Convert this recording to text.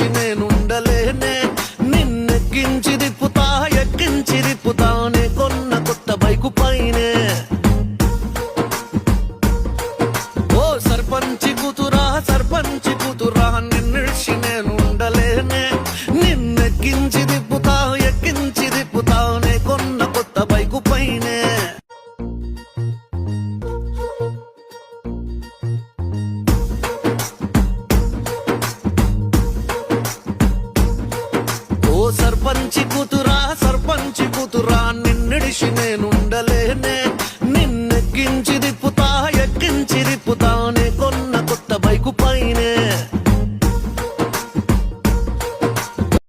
నిన్నిడిసి నేనుండలేనే నిన్నెక్కించి దిప్పుతా ఎక్కించి దిప్పుతానే కొన్న కొత్త బైకు పైనే ఓ సర్పంచి కూతురా నిన్నిడిసి నేనుండలేనే నిన్నెక్కించి దిప్పుతా ఎక్కించి దిప్పుతానే కొన్న కొత్త బైకు పైనే సర్పంచి కూతురా నిన్నిడిసి నేనుండలేనే నిన్నెక్కించి దిప్పుతా